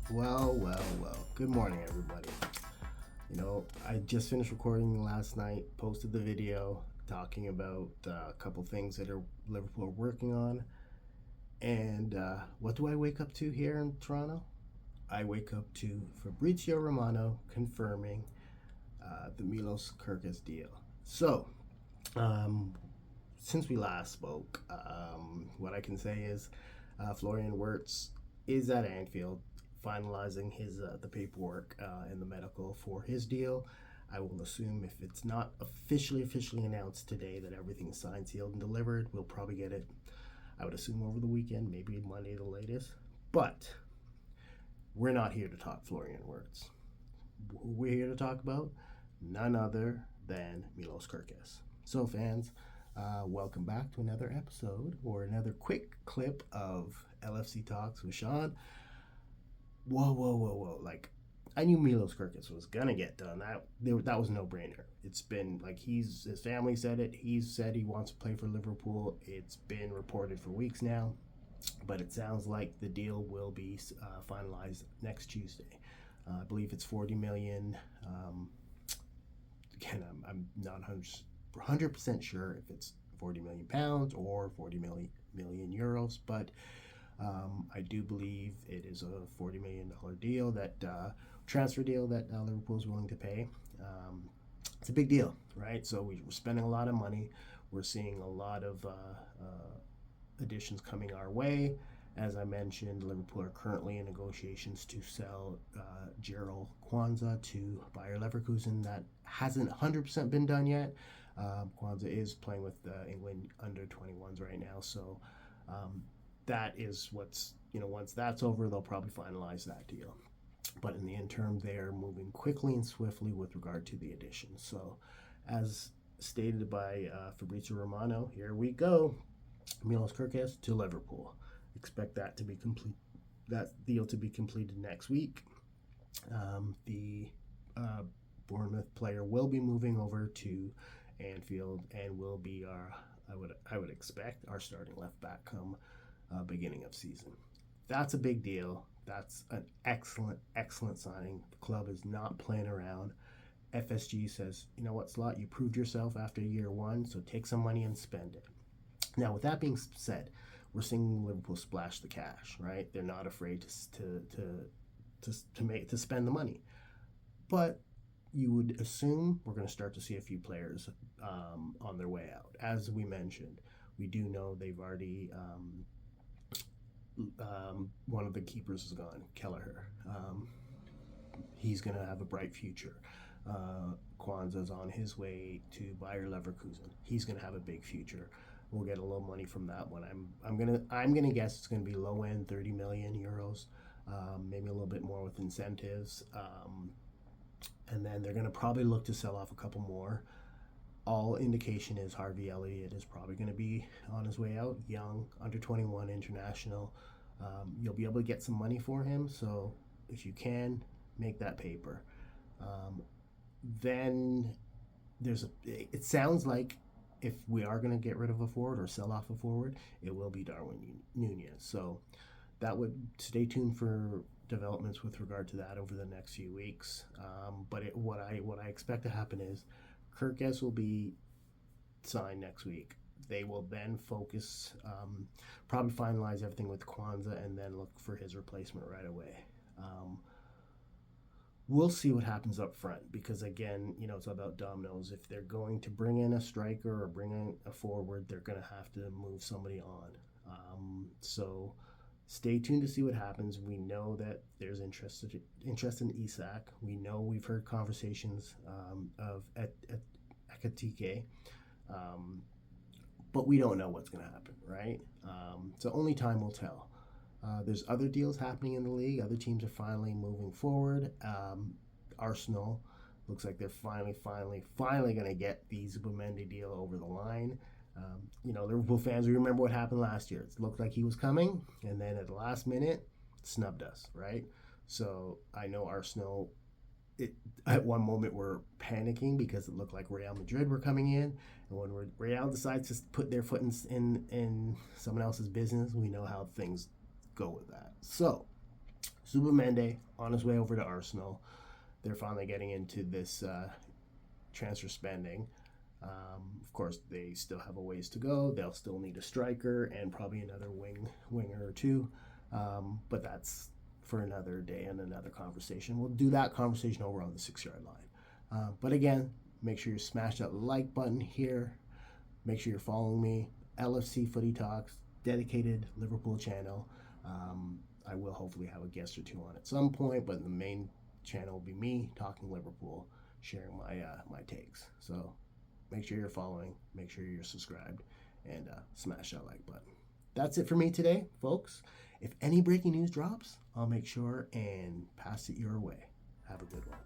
Well. Good morning, everybody. I just finished recording last night, posted the video talking about a couple things that Liverpool are working on. And what do I wake up to here in Toronto? I wake up to Fabrizio Romano confirming the Milos Kerkez deal. So, um, since we last spoke, what I can say is Florian Wirtz is at Anfield finalizing his the paperwork and the medical for his deal. I will assume if it's not officially announced today that everything's signed, sealed, and delivered, we'll probably get it. I would assume over the weekend, maybe Monday the latest. But we're not here to talk Florian Wirtz. Who we're here to talk about? None other than Milos Kerkez. So, fans, welcome back to another episode or another quick clip of LFC Talks with Sean. Whoa. Like, I knew Milos Kerkez was going to get done. That was a no-brainer. It's been, like, his family said it. He's said he wants to play for Liverpool. It's been reported for weeks now. But it sounds like the deal will be finalized next Tuesday. I believe it's 40 million. Again, I'm not 100% sure if it's 40 million pounds or 40 million euros, but I do believe it is a $40 million deal, that transfer deal that Liverpool is willing to pay. It's a big deal, right? So we're spending a lot of money. We're seeing a lot of additions coming our way. As I mentioned, Liverpool are currently in negotiations to sell Gerald Kwanzaa to Bayer Leverkusen. That hasn't 100% been done yet. Kwanzaa is playing with England under 21s right now, so that is what's, once that's over, they'll probably finalize that deal. But in the interim, they're moving quickly and swiftly with regard to the additions. So, as stated by Fabrizio Romano, here we go. Milos Kerkez to Liverpool. Expect that to be complete. That deal to be completed next week. The Bournemouth player will be moving over to Anfield and will be I would expect our starting left back come beginning of season. That's a big deal. That's an excellent signing. The club is not playing around. FSG says, you know what, Slot, you proved yourself after year one, so take some money and spend it. Now, with that being said, we're seeing Liverpool splash the cash, right? They're not afraid to spend the money. But you would assume we're going to start to see a few players on their way out. As we mentioned, we do know they've already one of the keepers is gone, Kelleher. He's going to have a bright future. Kwanzaa's on his way to Bayer Leverkusen. He's going to have a big future. We'll get a little money from that one. I'm gonna guess it's gonna be low end 30 million euros, maybe a little bit more with incentives, and then they're gonna probably look to sell off a couple more. All indication is Harvey Elliott is probably gonna be on his way out. Young, under 21, international. You'll be able to get some money for him. So if you can, make that paper. Then it sounds like, if we are going to get rid of a forward or sell off a forward, it will be Darwin Nunez. So stay tuned for developments with regard to that over the next few weeks. But what I expect to happen is Kerkez will be signed next week. They will then focus, probably finalize everything with Kwanzaa, and then look for his replacement right away. We'll see what happens up front, because again, it's about dominoes. If they're going to bring in a striker or bring in a forward, they're going to have to move somebody on. So stay tuned to see what happens. We know that there's interest in Isak. We know we've heard conversations of Ekatike, but we don't know what's going to happen, right? So only time will tell. There's other deals happening in the league. Other teams are finally moving forward. Arsenal looks like they're finally going to get the Zubimendi deal over the line. Liverpool fans, we remember what happened last year. It looked like he was coming, and then at the last minute, snubbed us, right? So I know Arsenal, at one moment, were panicking because it looked like Real Madrid were coming in. And when Real decides to put their foot in someone else's business, we know how things go with that. So Zubimendi on his way over to Arsenal. They're finally getting into this transfer spending. Of course, they still have a ways to go. They'll still need a striker and probably another winger or two. But that's for another day and another conversation. We'll do that conversation over on the 6-yard line. But again, make sure you smash that like button here. Make sure you're following me. LFC Footy Talks, dedicated Liverpool channel. I will hopefully have a guest or two on at some point, but the main channel will be me talking Liverpool, sharing my takes. So make sure you're following, make sure you're subscribed, and smash that like button. That's it for me today, folks. If any breaking news drops, I'll make sure and pass it your way. Have a good one.